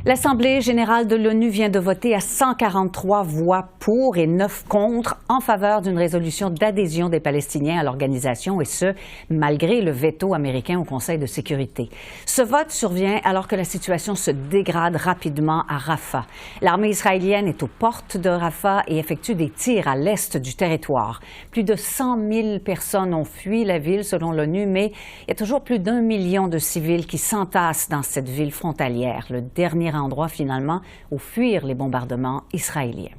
L'Assemblée générale de l'ONU vient de voter à 143 voix pour et 9 contre en faveur d'une résolution d'adhésion des Palestiniens à l'organisation, et ce, malgré le veto américain au Conseil de sécurité. Ce vote survient alors que la situation se dégrade rapidement à Rafah. L'armée israélienne est aux portes de Rafah et effectue des tirs à l'est du territoire. Plus de 100 000 personnes ont fui la ville selon l'ONU, mais il y a toujours plus d'1 million de civils qui s'entassent dans cette ville frontalière, le dernier endroit finalement où fuir les bombardements israéliens.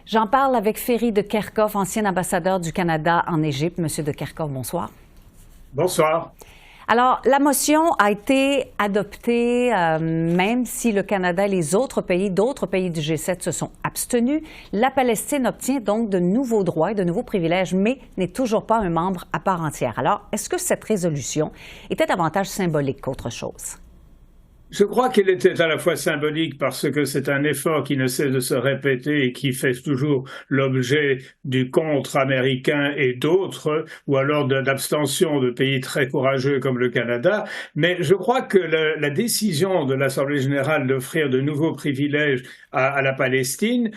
J'en parle avec Ferry de Kerkhoff, ancien ambassadeur du Canada en Égypte. Monsieur de Kerkhoff, bonsoir. Bonsoir. Alors, la motion a été adoptée, même si le Canada et les autres pays, d'autres pays du G7 se sont abstenus. La Palestine obtient donc de nouveaux droits et de nouveaux privilèges, mais n'est toujours pas un membre à part entière. Alors, est-ce que cette résolution était davantage symbolique qu'autre chose? Je crois qu'elle était à la fois symbolique parce que c'est un effort qui ne cesse de se répéter et qui fait toujours l'objet du contre américain et d'autres, ou alors de l'abstention de pays très courageux comme le Canada. Mais je crois que la décision de l'Assemblée générale d'offrir de nouveaux privilèges à la Palestine,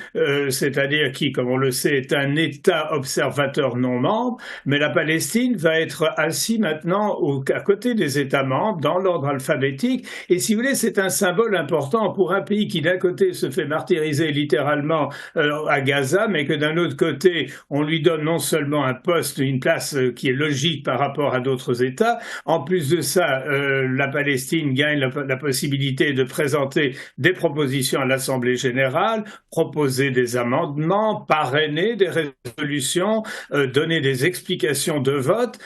c'est-à-dire qui, comme on le sait, est un État observateur non membre, mais la Palestine va être assise maintenant à côté des États membres dans l'ordre alphabétique. Et si vous voulez, c'est un symbole important pour un pays qui d'un côté se fait martyriser littéralement à Gaza, mais que d'un autre côté, on lui donne non seulement un poste, une place qui est logique par rapport à d'autres États. En plus de ça, la Palestine gagne la possibilité de présenter des propositions à l'Assemblée générale, proposer des amendements, parrainer des résolutions, donner des explications de vote.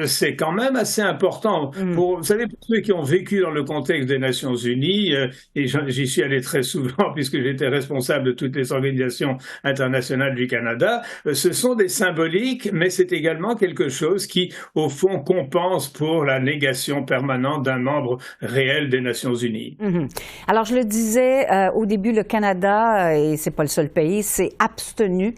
C'est quand même assez important. Vous savez, pour ceux qui ont vécu dans le contexte des Nations Unies, et j'y suis allé très souvent puisque j'étais responsable de toutes les organisations internationales du Canada, ce sont des symboliques, mais c'est également quelque chose qui, au fond, compense pour la négation permanente d'un membre réel des Nations Unies. Alors, je le disais au début, le Canada, et c'est pas le seul pays, s'est abstenu.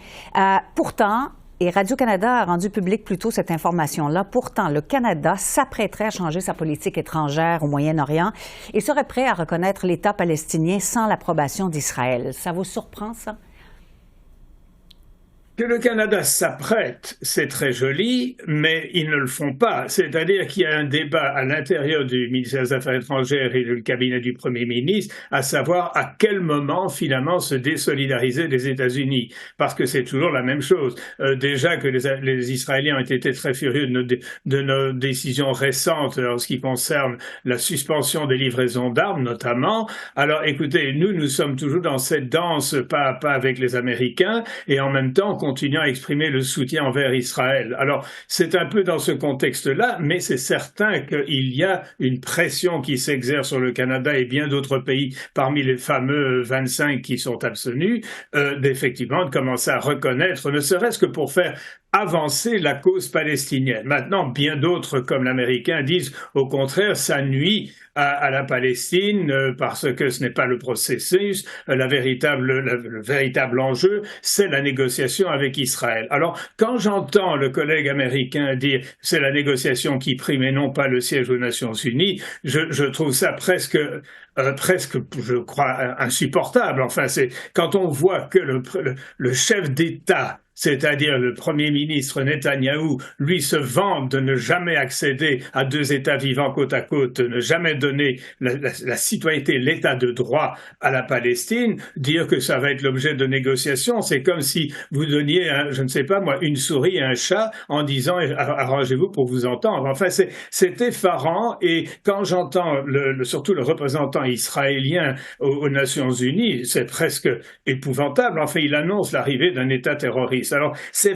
Pourtant, et Radio-Canada a rendu public plus tôt cette information-là. Pourtant, le Canada s'apprêterait à changer sa politique étrangère au Moyen-Orient et serait prêt à reconnaître l'État palestinien sans l'approbation d'Israël. Ça vous surprend, ça? Que le Canada s'apprête, c'est très joli, mais ils ne le font pas. C'est-à-dire qu'il y a un débat à l'intérieur du ministère des Affaires étrangères et du cabinet du Premier ministre, à savoir à quel moment finalement se désolidariser des États-Unis. Parce que c'est toujours la même chose. Déjà que les Israéliens ont été très furieux de nos décisions récentes en ce qui concerne la suspension des livraisons d'armes, notamment. Alors écoutez, nous sommes toujours dans cette danse, pas avec les Américains, et en même temps, continuant à exprimer le soutien envers Israël. Alors, c'est un peu dans ce contexte-là, mais c'est certain qu'il y a une pression qui s'exerce sur le Canada et bien d'autres pays, parmi les fameux 25 qui sont abstenus, d'effectivement de commencer à reconnaître, ne serait-ce que pour faire avancer la cause palestinienne. Maintenant, bien d'autres, comme l'Américain, disent au contraire, ça nuit à la Palestine parce que ce n'est pas le processus. Le véritable enjeu, c'est la négociation avec Israël. Alors, quand j'entends le collègue américain dire c'est la négociation qui prime et non pas le siège aux Nations Unies, je trouve ça presque, je crois, insupportable. Enfin, c'est quand on voit que le chef d'État, c'est-à-dire le Premier ministre Netanyahou, lui se vante de ne jamais accéder à deux États vivant côte à côte, de ne jamais donner la citoyenneté, l'État de droit à la Palestine, dire que ça va être l'objet de négociations, c'est comme si vous donniez, je ne sais pas moi, une souris à un chat en disant « arrangez-vous pour vous entendre ». Enfin, c'est effarant, et quand j'entends surtout le représentant israélien aux Nations Unies, c'est presque épouvantable. Enfin, il annonce l'arrivée d'un État terroriste. Alors, c'est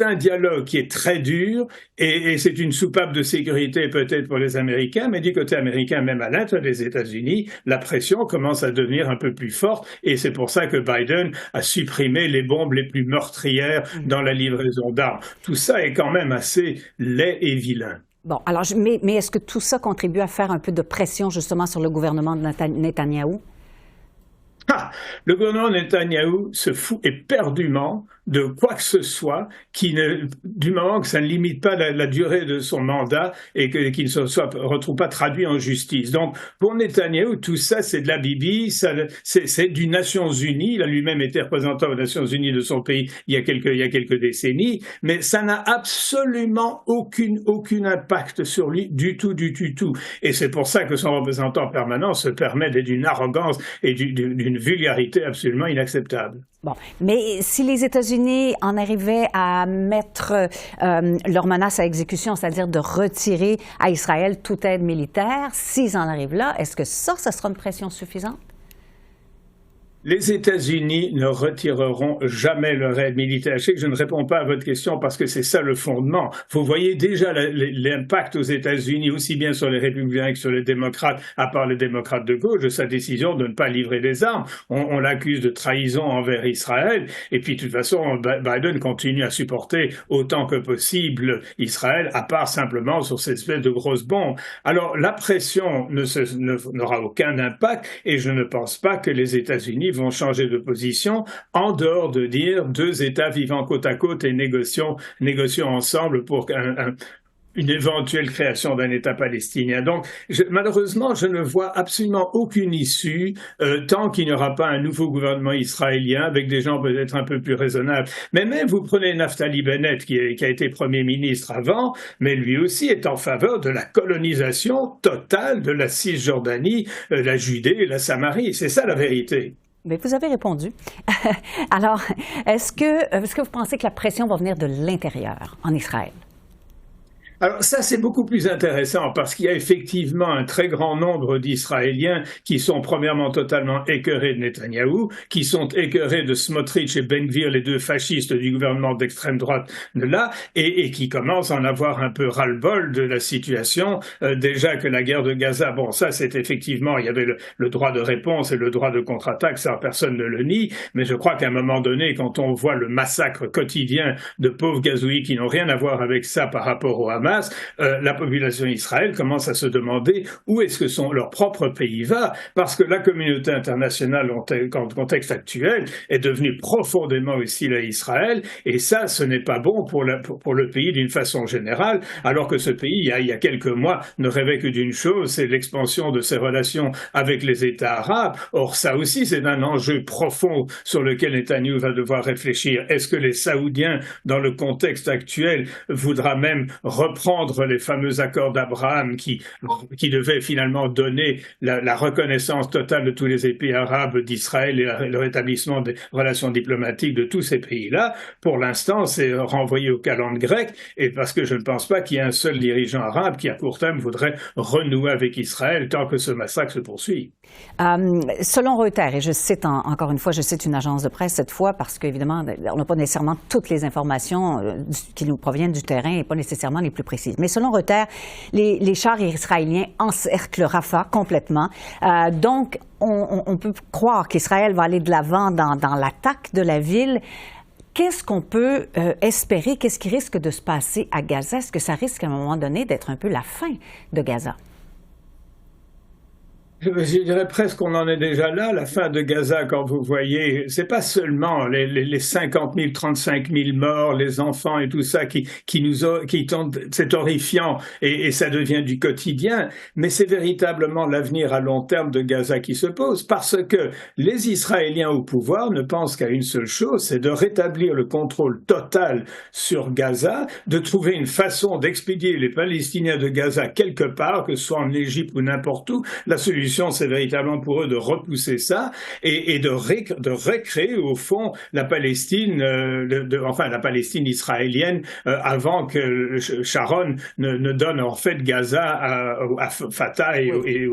un dialogue qui est très dur et c'est une soupape de sécurité peut-être pour les Américains, mais du côté américain, même à l'intérieur des États-Unis, la pression commence à devenir un peu plus forte et c'est pour ça que Biden a supprimé les bombes les plus meurtrières dans la livraison d'armes. Tout ça est quand même assez laid et vilain. Bon, alors, mais est-ce que tout ça contribue à faire un peu de pression justement sur le gouvernement de Netanyahou? Ah, le gouvernement Netanyahou se fout éperdument de quoi que ce soit du moment que ça ne limite pas la durée de son mandat et qu'il ne se retrouve pas traduit en justice. Donc, pour Netanyahou, tout ça, c'est de la bibi, c'est du Nations Unies. Il a lui-même été représentant aux Nations Unies de son pays il y a quelques décennies, mais ça n'a absolument aucun impact sur lui du tout. Et c'est pour ça que son représentant permanent se permet d'être d'une arrogance et d'une vulgarité absolument inacceptable. Bon, mais si les États-Unis en arrivaient à mettre leur menace à exécution, c'est-à-dire de retirer à Israël toute aide militaire, s'ils en arrivent là, est-ce que ça sera une pression suffisante? Les États-Unis ne retireront jamais leur aide militaire. Je sais que je ne réponds pas à votre question parce que c'est ça le fondement. Vous voyez déjà l'impact aux États-Unis, aussi bien sur les républicains que sur les démocrates, à part les démocrates de gauche, de sa décision de ne pas livrer des armes. On l'accuse de trahison envers Israël. Et puis, de toute façon, Biden continue à supporter autant que possible Israël, à part simplement sur cette espèce de grosse bombe. Alors, la pression n'aura aucun impact et je ne pense pas que les États-Unis vont changer de position en dehors de dire deux États vivant côte à côte et négocions ensemble pour une éventuelle création d'un État palestinien. Donc, malheureusement, je ne vois absolument aucune issue tant qu'il n'y aura pas un nouveau gouvernement israélien avec des gens peut-être un peu plus raisonnables. Mais même, vous prenez Naftali Bennett, qui a été Premier ministre avant, mais lui aussi est en faveur de la colonisation totale de la Cisjordanie, la Judée et la Samarie. C'est ça la vérité. Mais vous avez répondu. Alors, est-ce que vous pensez que la pression va venir de l'intérieur en Israël? Alors ça, c'est beaucoup plus intéressant parce qu'il y a effectivement un très grand nombre d'Israéliens qui sont premièrement totalement écœurés de Netanyahou, qui sont écœurés de Smotrich et Ben Gvir, les deux fascistes du gouvernement d'extrême droite de là, et qui commencent à en avoir un peu ras-le-bol de la situation. Déjà que la guerre de Gaza, bon, ça c'est effectivement, il y avait le droit de réponse et le droit de contre-attaque, ça personne ne le nie, mais je crois qu'à un moment donné, quand on voit le massacre quotidien de pauvres gazouillis qui n'ont rien à voir avec ça par rapport au Hamas, la population d'Israël commence à se demander où est-ce que leur propre pays va, parce que la communauté internationale, en contexte actuel, est devenue profondément hostile à Israël, et ça, ce n'est pas bon pour le pays d'une façon générale, alors que ce pays, il y a quelques mois, ne rêvait que d'une chose, c'est l'expansion de ses relations avec les États arabes. Or, ça aussi, c'est un enjeu profond sur lequel Netanyahou va devoir réfléchir. Est-ce que les Saoudiens, dans le contexte actuel, voudra même reprendre les fameux accords d'Abraham qui devaient finalement donner la reconnaissance totale de tous les pays arabes d'Israël et le rétablissement des relations diplomatiques de tous ces pays-là. Pour l'instant, c'est renvoyé au calendrier grec, et parce que je ne pense pas qu'il y ait un seul dirigeant arabe qui, à court terme, voudrait renouer avec Israël tant que ce massacre se poursuit. Selon Reuters, et je cite encore une fois, je cite une agence de presse cette fois parce qu'évidemment, on n'a pas nécessairement toutes les informations qui nous proviennent du terrain et pas nécessairement les plus précises. Mais selon Reuters, les chars israéliens encerclent Rafah complètement. Donc, on peut croire qu'Israël va aller de l'avant dans l'attaque de la ville. Qu'est-ce qu'on peut espérer? Qu'est-ce qui risque de se passer à Gaza? Est-ce que ça risque à un moment donné d'être un peu la fin de Gaza? Je dirais presque qu'on en est déjà là, la fin de Gaza, quand vous voyez, c'est pas seulement les 50 000, 35 000 morts, les enfants et tout ça c'est horrifiant et ça devient du quotidien, mais c'est véritablement l'avenir à long terme de Gaza qui se pose parce que les Israéliens au pouvoir ne pensent qu'à une seule chose, c'est de rétablir le contrôle total sur Gaza, de trouver une façon d'expédier les Palestiniens de Gaza quelque part, que ce soit en Égypte ou n'importe où. La solution, c'est véritablement pour eux de repousser ça et de recréer au fond la Palestine, la Palestine israélienne avant que Sharon ne donne en fait Gaza à Fatah et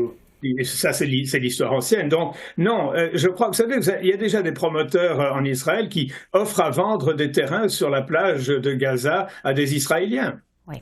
ça, c'est l'histoire ancienne. Donc, non, je crois que vous savez, il y a déjà des promoteurs en Israël qui offrent à vendre des terrains sur la plage de Gaza à des Israéliens. Oui.